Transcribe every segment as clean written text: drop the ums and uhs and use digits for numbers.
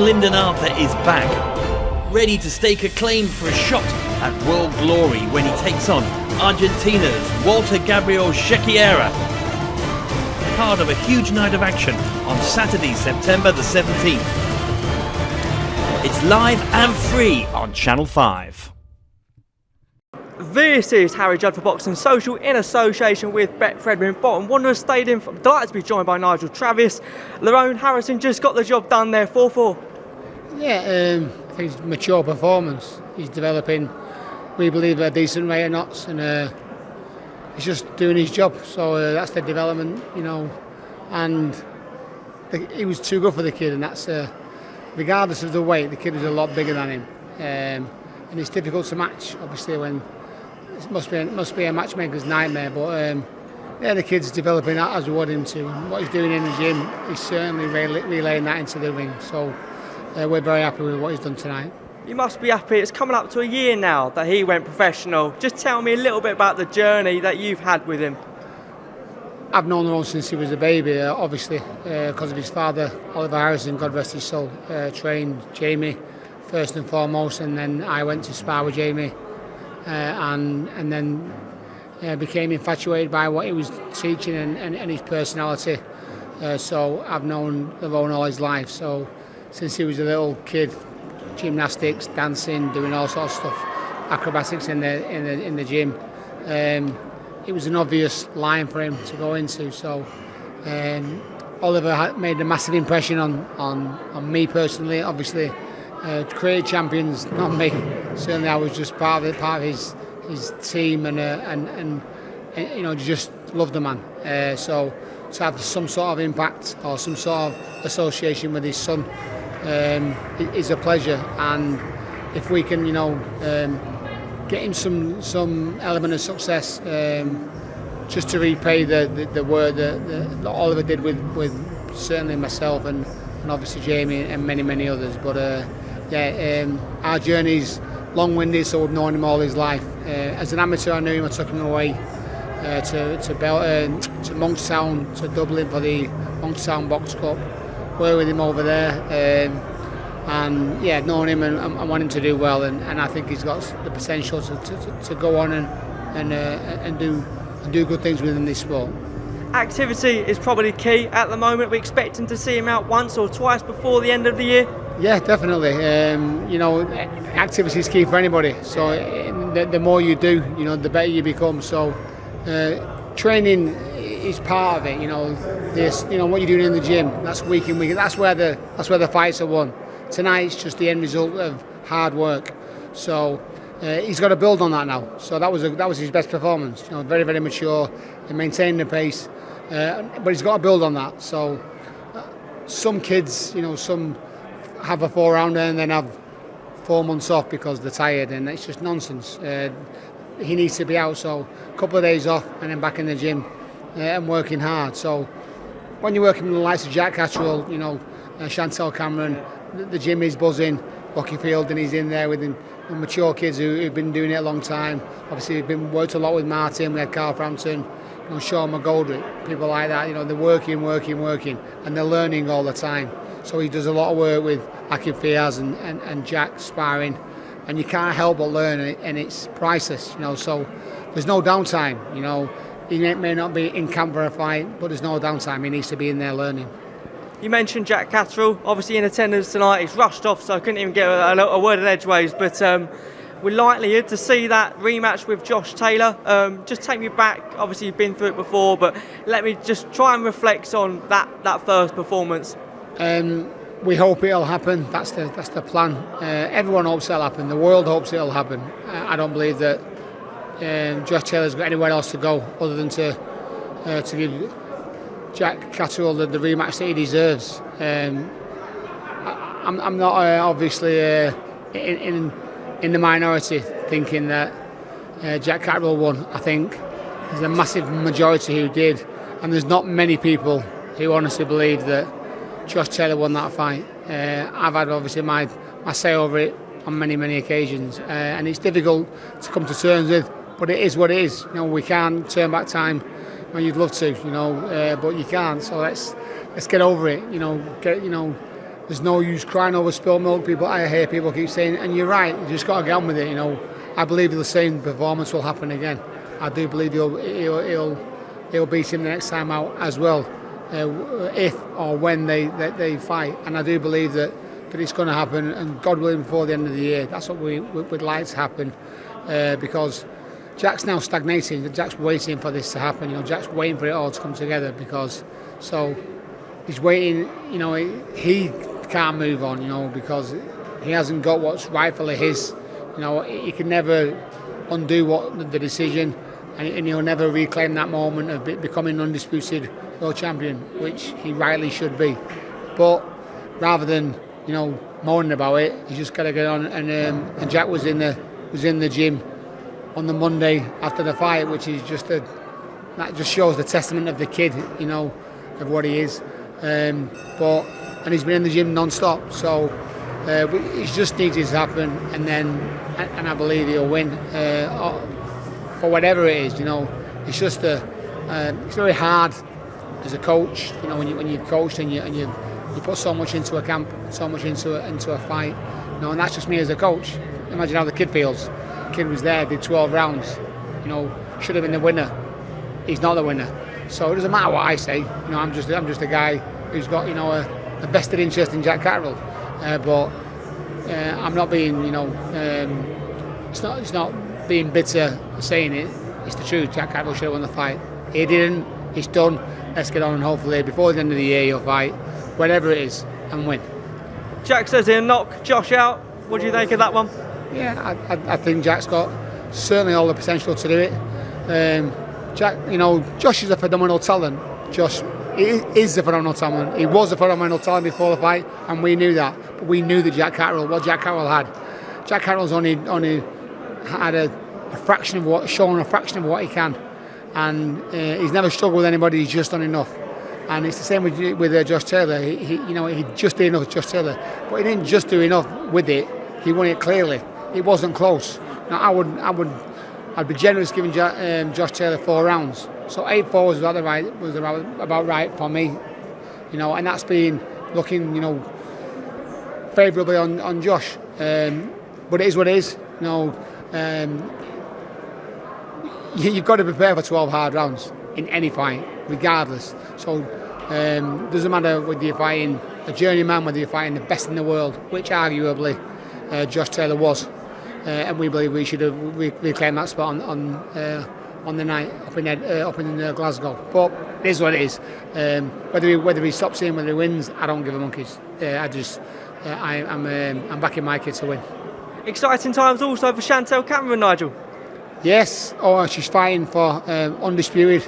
Lyndon Arthur is back, ready to stake a claim for a shot at world glory when he takes on Argentina's Walter Gabriel Shechiera. Part of a huge night of action on Saturday, September the 17th. It's live and free on Channel 5. This is Harry Judd for Boxing Social in association with Betfred in Bolton Wanderers Stadium. I'm delighted to be joined by Nigel Travis. Lerone Harrison just got the job done there, 4-4. Yeah, I think it's a mature performance. He's developing, we believe, at a decent rate of knots, and he's just doing his job. So that's the development, you know. And he was too good for the kid, and that's regardless of the weight, the kid was a lot bigger than him, and it's difficult to match. Obviously, when it must be a matchmaker's nightmare. But yeah, the kid's developing that as we want him to. And what he's doing in the gym, he's certainly relaying that into the ring. So we're very happy with what he's done tonight. You must be happy. It's coming up to a year now that he went professional. Just tell me a little bit about the journey that you've had with him. I've known him since he was a baby, obviously, because of his father, Oliver Harrison, God rest his soul, trained Jamie first and foremost, and then I went to spar with Jamie, and then became infatuated by what he was teaching and his personality. So I've known Lerone all his life. So since he was a little kid, gymnastics, dancing, doing all sorts of stuff, acrobatics in the gym. It was an obvious line for him to go into. So Oliver made a massive impression on me personally. Obviously, created champions, not me. Certainly, I was just part of his team, and you know, just loved the man. So to have some sort of impact or some sort of association with his son is a pleasure. And if we can, you know, get him some element of success, just to repay the work that Oliver did with certainly myself and obviously Jamie and many others. But our journey's long-winded, so we've known him all his life. As an amateur, I knew him. I took him away to Monkstown, to Dublin for the Monkstown Box Cup. Worked with him over there. And yeah, knowing him and wanting to do well, and I think he's got the potential to go on and do good things within this sport. Activity is probably key at the moment. We're expecting to see him out once or twice before the end of the year. Yeah, definitely. You know, activity is key for anybody. So the more you do, you know, the better you become. So training is part of it. You know, what you're doing in the gym. That's week in week. That's where the fights are won. Tonight's just the end result of hard work. So he's got to build on that now. So that was his best performance. You know, very, very mature and maintaining the pace. But he's got to build on that. So some kids, you know, some have a 4-rounder and then have 4 months off because they're tired, and it's just nonsense. He needs to be out, so a couple of days off and then back in the gym and working hard. So when you're working with the likes of Jack Caterall, you know, Chantel Cameron, the gym is buzzing. Buckyfield, and he's in there with the mature kids who've been doing it a long time. Obviously, we've been worked a lot with Martin. We had Carl Frampton, you know, Sean McGoldrick, people like that. You know, they're working, and they're learning all the time. So he does a lot of work with Akin Fiaz and Jack sparring, and you can't help but learn, and it's priceless. You know, so there's no downtime. You know, he may not be in camp for a fight, but there's no downtime. He needs to be in there learning. You mentioned Jack Caterall, obviously in attendance tonight. He's rushed off, so I couldn't even get a word in edgeways. But we're likely to see that rematch with Josh-Taylor. Just take me back. Obviously, you've been through it before, but let me just try and reflect on that first performance. We hope it'll happen. That's the plan. Everyone hopes it'll happen. The world hopes it'll happen. I don't believe that Josh-Taylor's got anywhere else to go other than to give Jack Caterall the rematch that he deserves. I'm not obviously in the minority thinking that Jack Caterall won. I think there's a massive majority who did, and there's not many people who honestly believe that Josh-Taylor won that fight. I've had obviously my say over it on many occasions, and it's difficult to come to terms with, but it is what it is. You know, we can't turn back time. Well, you'd love to, you know, but you can't. So let's get over it. You know, there's no use crying over spilled milk. I hear people keep saying, and you're right. You just got to get on with it. I believe the same performance will happen again. I do believe he'll beat him the next time out as well, if or when they fight. And I do believe that it's going to happen, and God willing, before the end of the year. That's what we'd like to happen, because Jack's now stagnating. Jack's waiting for this to happen. Jack's waiting for it all to come together, so he's waiting. He can't move on, because he hasn't got what's rightfully his. He can never undo the decision, and he'll never reclaim that moment of becoming undisputed world champion, which he rightly should be. But rather than moaning about it, he's just got to get on. And Jack was in the gym on the Monday after the fight, which is that just shows the testament of the kid, of what he is. And he's been in the gym non-stop, so it just needs to happen, and I believe he'll win for whatever it is. It's just it's very hard as a coach, when you've coached and you put so much into a camp, so much into a fight, and that's just me as a coach. Imagine how the kid feels. The kid was there, did 12 rounds, should have been the winner. He's not the winner, so it doesn't matter what I say. I'm just a guy who's got a vested interest in Jack Caterall, but I'm not being it's not being bitter saying it. It's the truth. Jack Caterall should have won the fight. He didn't. It's done. Let's get on, and hopefully before the end of the year he'll fight, whatever it is, and win. Jack says he'll knock Josh out. What do you think of that one? Yeah, I think Jack's got certainly all the potential to do it. Jack, Josh is a phenomenal talent. Josh is a phenomenal talent. He was a phenomenal talent before the fight, and we knew that. But we knew that Jack Caterall, what Jack Caterall had. Jack Carroll's only had a fraction of what he can, and he's never struggled with anybody. He's just done enough. And it's the same with Josh Taylor. He just did enough with Josh Taylor, but he didn't just do enough with it. He won it clearly. It wasn't close. Now I'd be generous giving Josh Taylor 4 rounds. So 8-4 was about right for me, and that's been looking favourably on Josh. But it is what it is. You've got to prepare for 12 hard rounds in any fight, regardless. So doesn't matter whether you're fighting a journeyman, whether you're fighting the best in the world, which arguably Josh Taylor was, and we believe we should have reclaimed that spot on the night up in Glasgow. But it is what it is. Whether he stops in, whether he wins, I don't give a monkeys. I'm backing my kid to win. Exciting times also for Chantel Cameron, Nigel. Yes. She's fighting for undisputed.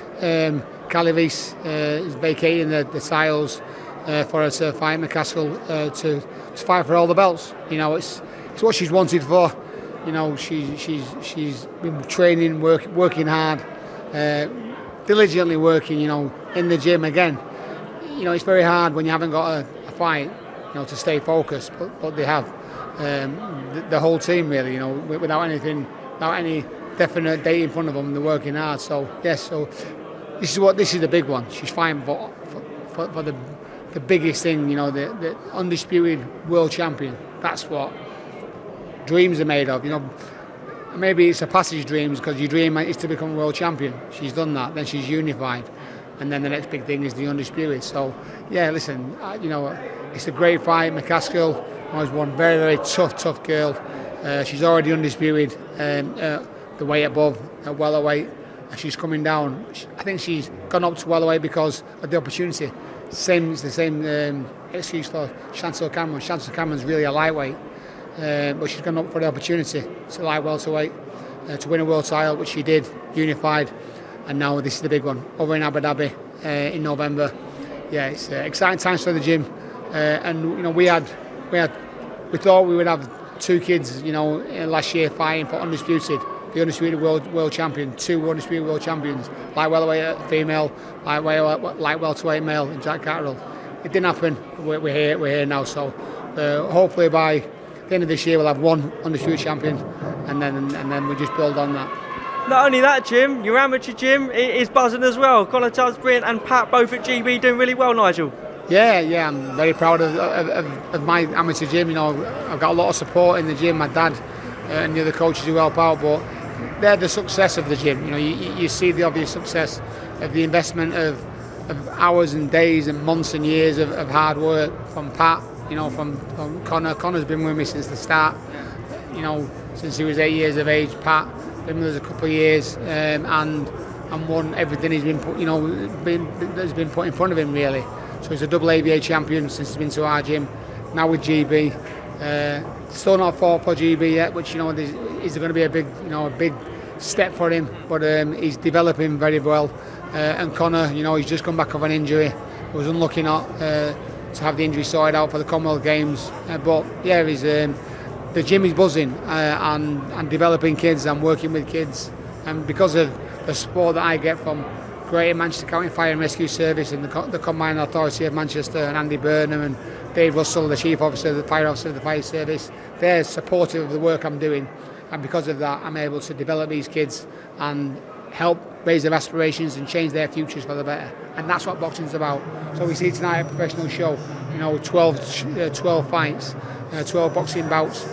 Calivis is vacating the titles for her to fight McCaskill to fight for all the belts. It's what she's wanted for. She's been training, working hard, diligently working. In the gym again. It's very hard when you haven't got a fight. To stay focused, but they have the whole team really. Without any definite date in front of them, they're working hard. So yes, so this is the big one. She's fighting for the biggest thing. The undisputed world champion. That's what dreams are made of. Maybe it's a passage dreams because your dream is to become world champion. She's done that. Then she's unified, and then the next big thing is the undisputed. So yeah, listen, it's a great fight. McCaskill was one very, very tough girl. She's already undisputed, the weight above welterweight, and she's coming down. I think she's gone up to welterweight because of the opportunity. It's the same excuse for Chantel Cameron. Chantel Cameron's really a lightweight, but she's gone up for the opportunity to light welterweight to win a world title, which she did, unified, and now this is the big one over in Abu Dhabi in November. Yeah, it's exciting times for the gym. And we thought we would have 2 kids, last year fighting for the undisputed world champion, 2 undisputed world champions, light welterweight female, light welterweight male, and Jack Caterall. It didn't happen. We're here now. So hopefully by the end of this year we'll have 1 undisputed champion, and then we just build on that. Not only that, Jim, your amateur gym is buzzing as well. Colin Judd's brilliant, and Pat both at GB doing really well, Nigel. Yeah, I'm very proud of my amateur gym. You know, I've got a lot of support in the gym. My dad and the other coaches who help out, but they're the success of the gym. You know, you see the obvious success of the investment of hours and days and months and years of hard work from Pat. You know, from Connor. Connor's been with me since the start. You know, since he was 8 years of age. Pat been with us a couple of years, and won everything he's been put. You know, that's been put in front of him really. So he's a double ABA champion since he's been to our gym. Now with GB, still not fought for GB yet, which you know is going to be a big step for him. But he's developing very well. And Connor, you know, he's just come back off an injury. He was unlucky not to have the injury sorted out for the Commonwealth Games. But yeah, the gym is buzzing and developing kids and working with kids. And because of the support that I get from Greater Manchester County Fire and Rescue Service and the Combined Authority of Manchester and Andy Burnham and Dave Russell, the Chief Officer, the Fire Officer of the Fire Service, they're supportive of the work I'm doing, and because of that I'm able to develop these kids and help raise their aspirations and change their futures for the better. And that's what boxing's about. So we see tonight a professional show, you know, 12 fights, 12 boxing bouts,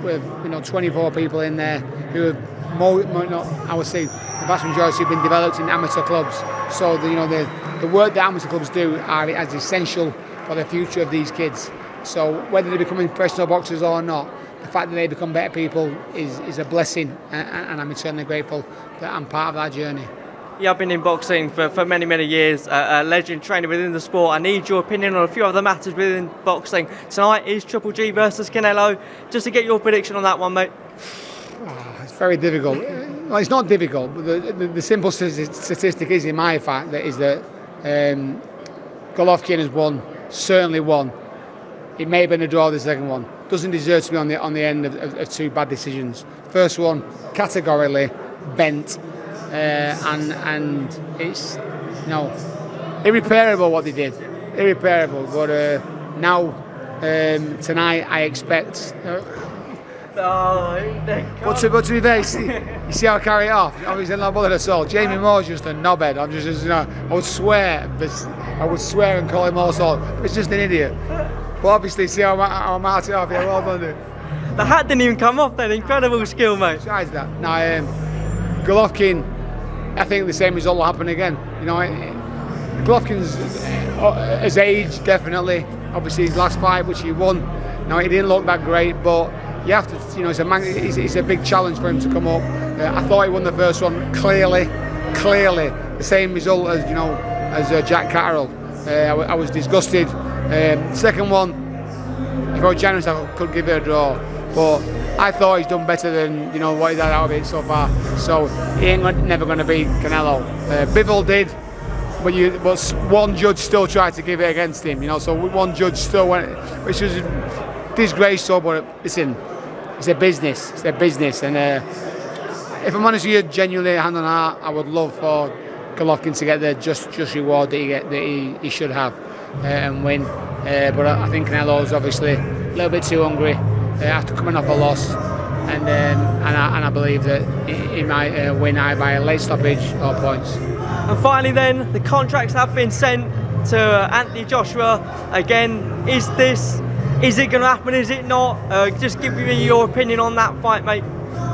with 24 people in there who have I would say the vast majority have been developed in amateur clubs. So the work that amateur clubs do is essential for the future of these kids. So whether they're becoming professional boxers or not, the fact that they become better people is a blessing, and I'm eternally grateful that I'm part of that journey. Yeah, I've been in boxing for many, many years, a legend trainer within the sport. I need your opinion on a few other matters within boxing. Tonight is Triple G versus Canelo. Just to get your prediction on that one, mate. It's very difficult. Well, it's not difficult, but the simple statistic is, in my fact, that Golovkin has won, certainly won. It may have been a draw, the second one. Doesn't deserve to be on the end of two bad decisions. First one, categorically bent, and it's irreparable what they did. Irreparable, but now tonight I expect. But to be fair, you see how I carry it off. Obviously, I'm not bothered at all. Jamie Moore's just a knobhead. I'm just I would swear and call him all sorts. It's just an idiot. But obviously, see how I'm out it off. Yeah, well done, dude. The hat didn't even come off then. Incredible skill, mate. Besides that, now Golovkin, I think the same result will happen again. You know, Golovkin's his age definitely. Obviously, his last fight, which he won. Now he didn't look that great, but you have to, it's a big challenge for him to come up. I thought he won the first one clearly, the same result as Jack Caterall. I was disgusted. Second one, if I was generous, I could give it a draw, but I thought he's done better than what he's had out of it so far. So he ain't never going to beat Canelo. Bivol did, but one judge still tried to give it against him. So one judge still went, which was disgraceful. But listen, it's a business. It's their business, and if I'm honest with you, genuinely, hand on heart, I would love for Golovkin to get the just reward that he should have and win. But I think Canelo's obviously a little bit too hungry after coming off a loss, and I believe that he might win either by a late stoppage or points. And finally, then the contracts have been sent to Anthony Joshua again. Is it going to happen? Is it not? Just give me your opinion on that fight, mate.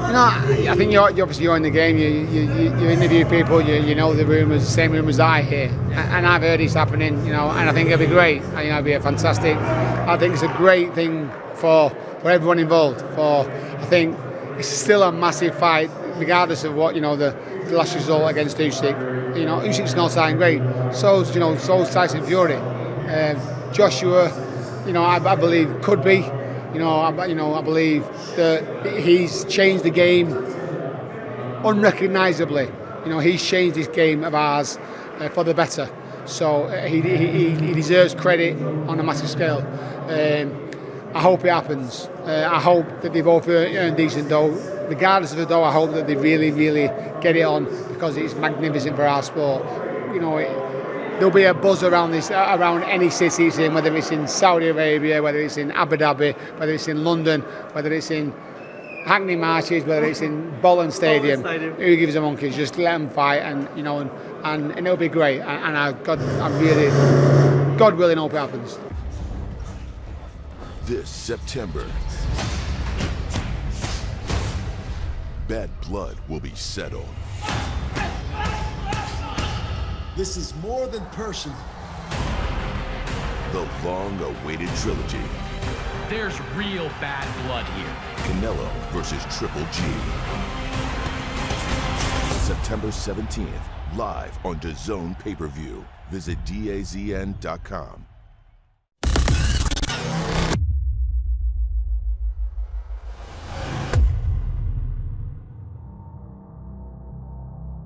I think you're in the game. You interview people. You know the rumours, the same rumours I hear, and I've heard it's happening. And I think it'll be great. It'll be a fantastic. I think it's a great thing for everyone involved. I think it's still a massive fight, regardless of what the last result against Usyk. Usyk's not time great. So's Tyson Fury. Joshua, I believe could be. I believe that he's changed the game unrecognisably. He's changed this game of ours for the better. So he deserves credit on a massive scale. I hope it happens. I hope that they both earn decent dough. Regardless of the dough, I hope that they really, really get it on, because it's magnificent for our sport. There'll be a buzz around any city it's in, whether it's in Saudi Arabia, whether it's in Abu Dhabi, whether it's in London, whether it's in Hackney Marches, whether it's in Bolton Stadium. Who gives a monkeys? Just let them fight, and it'll be great. And I really God willing, hope it happens. This September, bad blood will be settled. This is more than personal. The long-awaited trilogy. There's real bad blood here. Canelo versus Triple G. September 17th, live on DAZN pay-per-view. Visit DAZN.com.